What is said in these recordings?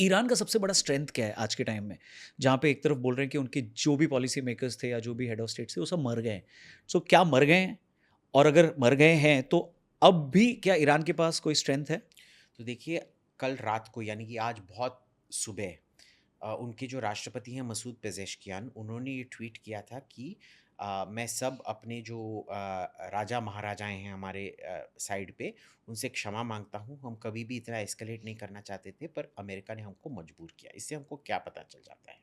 Iran का सबसे बड़ा स्ट्रेंथ क्या है आज के टाइम में? जहाँ पे एक तरफ बोल रहे हैं कि उनके जो भी पॉलिसी मेकर्स थे या जो भी हेड ऑफ स्टेट्स थे, वो सब मर गए हैं। सो क्या मर गए हैं? और अगर मर गए हैं, तो अब भी क्या ईरान के पास कोई स्ट्रेंथ है? तो देखिए, कल रात को यानी कि आज बहुत सुबह उनके जो राष्ट्रपति हैं मसूद पेज़ेश्कियान, उन्होंने ये ट्वीट किया था कि मैं सब अपने जो राजा महाराजाएं हैं हमारे साइड पे, उनसे क्षमा मांगता हूँ। हम कभी भी इतना एस्केलेट नहीं करना चाहते थे, पर अमेरिका ने हमको मजबूर किया। इससे हमको क्या पता चल जाता है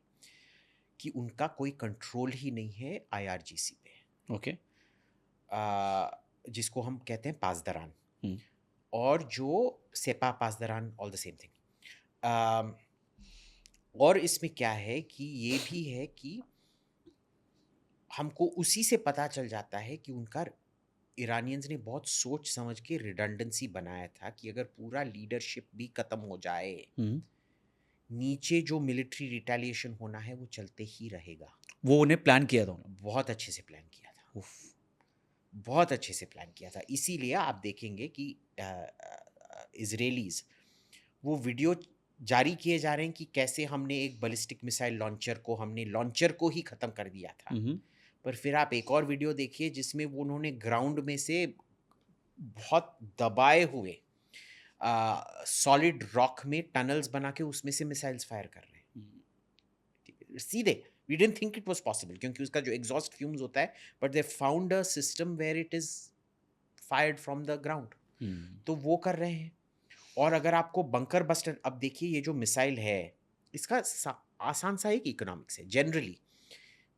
कि उनका कोई कंट्रोल ही नहीं है आईआरजीसी पे, ओके। जिसको हम कहते हैं पासदरान, हुँ, और जो सेपा पासदरान, ऑल द सेम थिंग। और इसमें क्या है कि ये भी है कि हमको उसी से पता चल जाता है कि उनका ईरानियंस ने बहुत सोच समझ के रिडंडेंसी बनाया था कि अगर पूरा लीडरशिप भी खत्म हो जाए, हुँ। नीचे जो मिलिट्री रिटेलिएशन होना है वो चलते ही रहेगा। वो उन्हें प्लान किया था उन्होंने। बहुत अच्छे से प्लान किया था, उफ़! बहुत अच्छे से प्लान किया था। इसीलिए आप देखेंगे कि इजरायलीज वो वीडियो जारी किए जा रहे हैं कि कैसे हमने एक बैलिस्टिक मिसाइल लॉन्चर को ही ख़त्म कर दिया था। हुँ, हुँ। पर फिर आप एक और वीडियो देखिए जिसमें वो उन्होंने ग्राउंड में से बहुत दबाए हुए सॉलिड रॉक में टनल्स बना के उसमें से मिसाइल्स फायर कर रहे हैं, हुँ, ठीक है? सीधे we didn't think it was possible, क्योंकि उसका जो एग्जॉस्ट फ्यूम्स होता है, but they found a system where it is fired from the ground. हुँ। तो वो कर रहे हैं। और अगर आपको बंकर बस्टर, अब देखिए ये जो मिसाइल है, इसका आसान सा एक इकोनॉमिक्स है। जनरली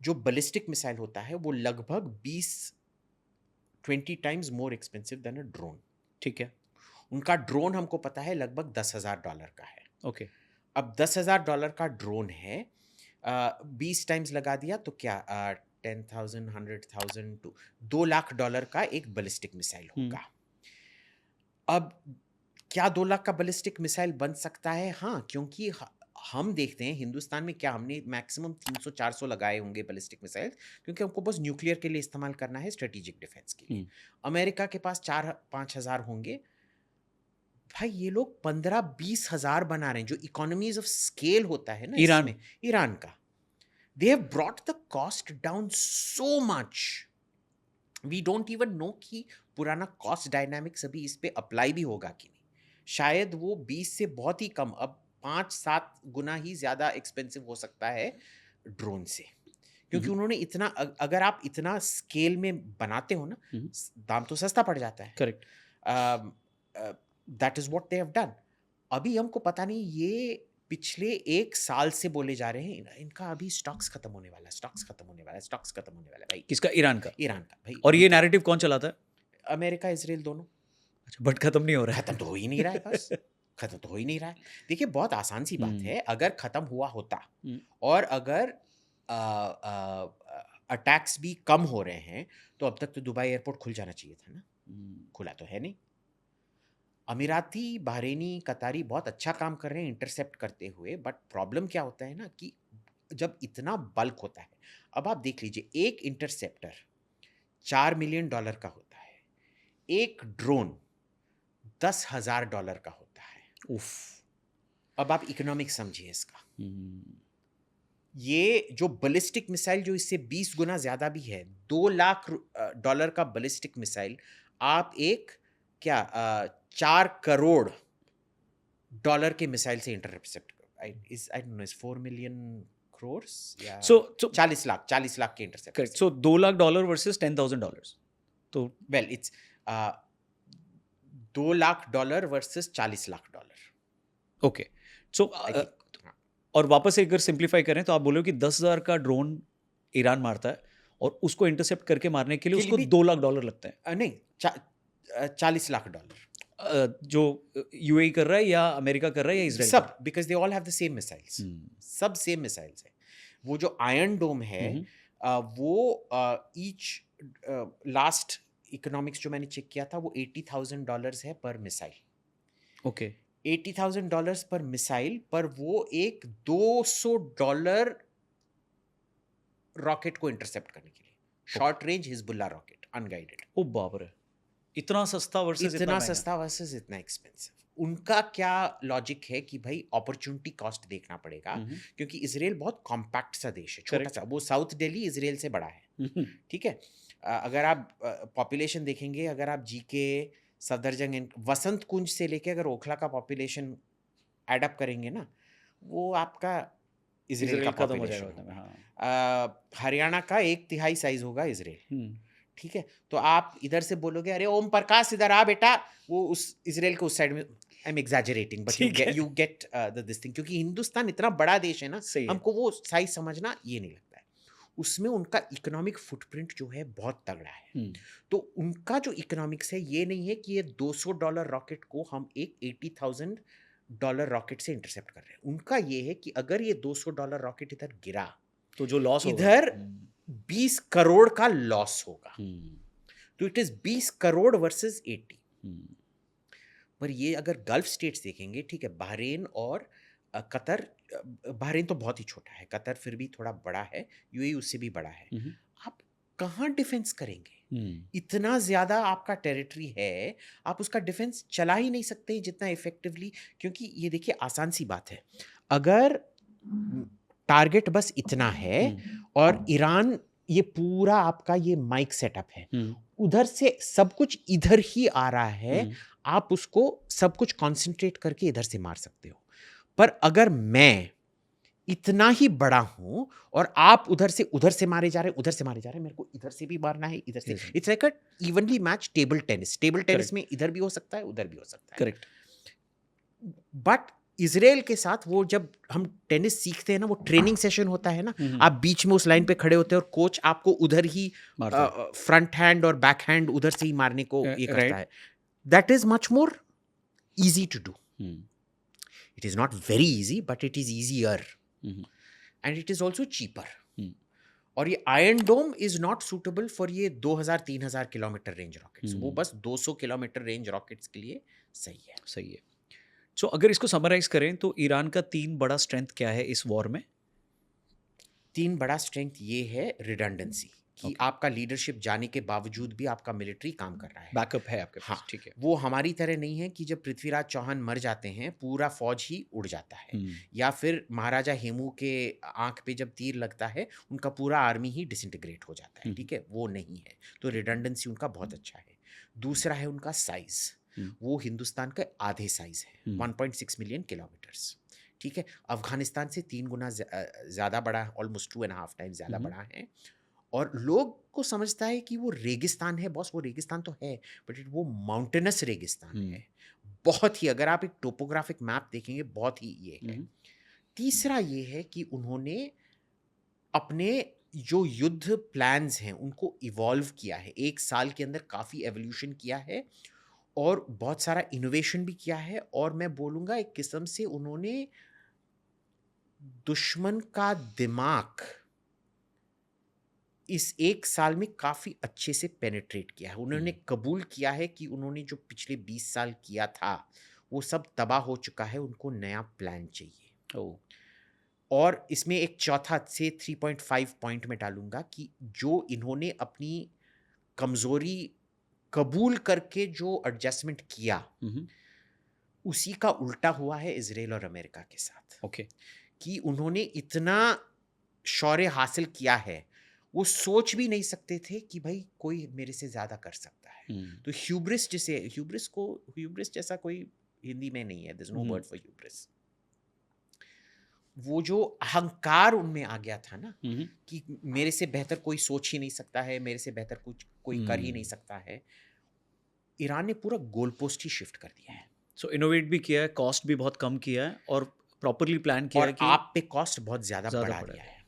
जो बैलिस्टिक मिसाइल होता है वो लगभग 20 times more expensive than a drone. ठीक है। उनका ड्रोन हमको पता है लगभग $10,000 का है। ओके। अब $10,000 का ड्रोन है, 20 टाइम्स लगा दिया तो क्या, 10,000, 100,000 टू $2 लाख का एक बैलिस्टिक मिसाइल हुँ, होगा। अब क्या 2 लाख का बैलिस्टिक मिसाइल बन सकता है? हाँ, क्योंकि हम देखते हैं हिंदुस्तान में क्या, हमने मैक्सिमम 300-400 लगाए होंगे बैलिस्टिक मिसाइल, क्योंकि हमको बस न्यूक्लियर के लिए इस्तेमाल करना है, स्ट्रेटेजिक डिफेंस के लिए। हुँ। अमेरिका के पास 4-5 हज़ार होंगे। भाई ये लोग 15-20 हज़ार बना रहे हैं, जो इकोनॉमीज ऑफ स्केल होता है ना ईरान। इसमें, ईरान का। They have brought the cost down so much, we don't even know कि पुराना कॉस्ट डायनामिक्स अभी इस पे अप्लाई भी होगा कि नहीं। शायद वो 20 से बहुत ही कम, अब 5-7 गुना ही ज़्यादा एक्सपेंसिव हो सकता है ड्रोन से, हुँ, क्योंकि हुँ, उन्होंने इतना अगर आप इतना स्केल में बनाते हो ना, हुँ। दाम तो सस्ता पड़ जाता है। Correct. That is what they have done. अभी हमको पता नहीं, ये पिछले 1 साल से बोले जा रहे हैं इनका अभी स्टॉक्स खत्म होने वाला है, स्टॉक्स खत्म होने वाला है, स्टॉक्स खत्म होने वाला है भाई। किसका? ईरान का। ईरान का भाई और अभी ये तक नैरेटिव कौन चलाता है? अमेरिका इसराइल दोनों। अच्छा, बट खत्म नहीं हो रहा खत्म तो हो ही नहीं रहा है बस, है। खत्म तो हो ही नहीं रहा है। देखिए बहुत आसान सी बात हुँ, है, अगर खत्म हुआ होता हुँ, और अगर अटैक्स भी कम हो रहे हैं, तो अब तक तो दुबई एयरपोर्ट खुल जाना चाहिए था ना। हुँ, खुला तो है नहीं। अमीराती, बहरीनी, कतारी बहुत अच्छा काम कर रहे हैं इंटरसेप्ट करते हुए, बट प्रॉब्लम क्या होता है ना कि जब इतना बल्क होता है, अब आप देख लीजिए एक इंटरसेप्टर $4 मिलियन का होता है, एक ड्रोन $10,000 का होता है। उफ़! अब आप इकोनॉमिक्स समझिए इसका। हुँ, ये जो बैलिस्टिक मिसाइल जो इससे 20 गुना ज़्यादा भी है, $2 लाख का बैलिस्टिक मिसाइल, आप एक क्या, 4 करोड़ डॉलर के मिसाइल से intercept, I don't know, is 4 million crores या सो 40 लाख के इंटरसेप्टर करेक्ट, से। सो $2,00,000 वर्सेस $10,000। तो well it's $2 lakh versus $40 lakh. Okay. So I think. और वापस से अगर सिम्प्लीफाई करें, तो आप बोल रहे हो कि 10,000 का ड्रोन ईरान मारता है, और उसको इंटरसेप्ट करके मारने के लिए के लिए उसको भी $2,00,000 लगते हैं। नहीं, $40 लाख। जो यूएई कर रहा है, या अमेरिका कर रहा है, या इज़राइल कर सब, रहा है? Because they all have the same missiles, hmm, सब सेम मिसाइल्स है। वो जो आयरन डोम है, हुँ, हुँ, वो ईच लास्ट इकोनॉमिक्स जो मैंने चेक किया था, वो $80,000 है पर मिसाइल। ओके। $80,000 पर मिसाइल, पर वो एक $200 रॉकेट को इंटरसेप्ट करने के लिए, okay. Short range Hezbollah rocket, unguided. Oh बाप रे! इतना सस्ता वर्सेस इतना इतना महंगा। सस्ता वर्सेस इतना एक्सपेंसिव। उनका क्या लॉजिक है कि भाई अपॉर्चुनिटी कॉस्ट देखना पड़ेगा, क्योंकि इजराइल बहुत कॉम्पैक्ट सा देश है, छोटा करेक्ट। सा। वो साउथ दिल्ली इजराइल से बड़ा है, ठीक है। अगर आप पॉपुलेशन देखेंगे, अगर आप जीके, सफदरजंग, वसंत कुंज से लेके अगर ओखला का पॉपुलेशन एडअप करेंगे ना, वो आपका इजराइल का इजराइल खत्म हो पॉपुलेशन जाएगा उतना में, होगा। हाँ। हरियाणा का 1/3 साइज होगा इजराइल, हम्म, ठीक है। तो आप इधर से बोलोगे अरे ओम प्रकाश इधर आ बेटा, वो उस इजराइल के उस साइड में, आई एम एग्जैजरेटिंग बट ठीक है। You get the this thing, क्योंकि हिंदुस्तान इतना बड़ा देश है ना, सही है। हमको वो साइज समझना ये नहीं लगता है। उसमें उनका इकोनॉमिक फुटप्रिंट जो है बहुत तगड़ा है। तो उनका जो इकोनॉमिक्स है, ये नहीं है कि ये $200 रॉकेट को हम एक $80,000 रॉकेट से इंटरसेप्ट कर रहे हैं। उनका ये है कि अगर ये $200 रॉकेट इधर गिरा, तो जो लॉस होगा। इधर 20 करोड़ का लॉस होगा। हम्म, तो इट इज 20 करोड़ वर्सेस 80। हम्म, पर ये अगर गल्फ स्टेट्स देखेंगे, ठीक है, बहरीन और कतर, बहरीन तो बहुत ही छोटा है, कतर फिर भी थोड़ा बड़ा है, यूएई उससे भी बड़ा है। हम्म, आप कहाँ डिफेंस करेंगे? हम्म, इतना ज्यादा आपका टेरिटरी है, आप उसका डिफेंस चला ही नहीं सकते जितना इफेक्टिवली। क्योंकि ये देखिए, आसान सी बात है, अगर टारगेट बस इतना है और ईरान, ये पूरा आपका ये माइक सेटअप है, उधर से सब कुछ इधर ही आ रहा है, आप उसको सब कुछ कंसंट्रेट करके इधर से मार सकते हो। पर अगर मैं इतना ही बड़ा हूं और आप उधर से मारे जा रहे हैं, उधर से मारे जा रहे हैं, मेरे को इधर से भी मारना है, इधर से। Yes. It's like a evenly match table tennis. Table tennis Correct. में इधर भी हो सकता है, उधर भी हो सकता है। करेक्ट। बट इजराइल के साथ वो, जब हम टेनिस सीखते हैं ना, वो ट्रेनिंग सेशन होता है ना, आप बीच में उस लाइन पे खड़े होते हैं और कोच आपको उधर ही मारता है। फ्रंट हैंड और बैक हैंड उधर से ही मारने को ये right. करता है। That is much more easy to do. It is not very easy, but it is easier. And it is also cheaper. और ये iron dome is not suitable for ये 2000-3000 किलोमीटर रेंज रॉकेट्स। वो बस 200 kilometre range rockets के लिए सही है। सही है। सो अगर इसको समराइज करें तो ईरान का 3 बड़ा स्ट्रेंथ क्या है इस वॉर में? 3 बड़ा स्ट्रेंथ ये है रिडंडेंसी, कि आपका लीडरशिप जाने के बावजूद भी आपका मिलिट्री काम कर रहा है, बैकअप है आपके पास। हाँ, ठीक है। वो हमारी तरह नहीं है कि जब पृथ्वीराज चौहान मर जाते हैं पूरा फौज ही उड़ जाता है, या फिर महाराजा हेमू के आंख पे जब तीर लगता है उनका पूरा आर्मी ही डिसइंटीग्रेट हो जाता है, ठीक है, वो नहीं है। तो रिडंडेंसी उनका बहुत अच्छा है। दूसरा है उनका साइज, वो हिंदुस्तान का आधे साइज है, 1.6 मिलियन किलोमीटर्स, ठीक है। अफगानिस्तान से 3 गुना ज़्यादा बड़ा है, ऑलमोस्ट 2.5 टाइम ज़्यादा बड़ा है। और लोग को समझता है कि वो रेगिस्तान है, बॉस वो रेगिस्तान तो है, बट वो माउंटेनस रेगिस्तान है, बहुत ही। अगर आप एक टोपोग्राफिक मैप देखेंगे, बहुत ही ये है। तीसरा ये है कि उन्होंने अपने जो युद्ध प्लान्स हैं उनको इवॉल्व किया है, 1 साल के अंदर काफ़ी एवोल्यूशन किया है और बहुत सारा इनोवेशन भी किया है। और मैं बोलूँगा एक किस्म से उन्होंने दुश्मन का दिमाग इस 1 साल में काफ़ी अच्छे से पेनिट्रेट किया है। उन्होंने कबूल किया है कि उन्होंने जो पिछले 20 साल किया था वो सब तबाह हो चुका है, उनको नया प्लान चाहिए। और इसमें एक चौथा से 3.5 पॉइंट में डालूंगा कि जो इन्होंने अपनी कमज़ोरी कबूल करके जो एडजस्टमेंट किया, उसी का उल्टा हुआ है इजराइल और अमेरिका के साथ। ओके। कि उन्होंने इतना शौर्य हासिल किया है, वो सोच भी नहीं सकते थे कि भाई कोई मेरे से ज़्यादा कर सकता है। तो ह्यूब्रिस, जिसे ह्यूब्रिस जैसा कोई हिंदी में नहीं है, there is no word for hubris. वो जो अहंकार उनमें आ गया था ना, कि मेरे से बेहतर कोई सोच ही नहीं सकता है, मेरे से बेहतर कुछ कोई कर ही नहीं सकता है, ईरान ने पूरा गोल पोस्ट ही शिफ्ट कर दिया है। सो इनोवेट भी किया है, कॉस्ट भी बहुत कम किया है और प्रॉपरली प्लान किया और है कि आप पे कॉस्ट बहुत ज़्यादा बढ़ा दिया है।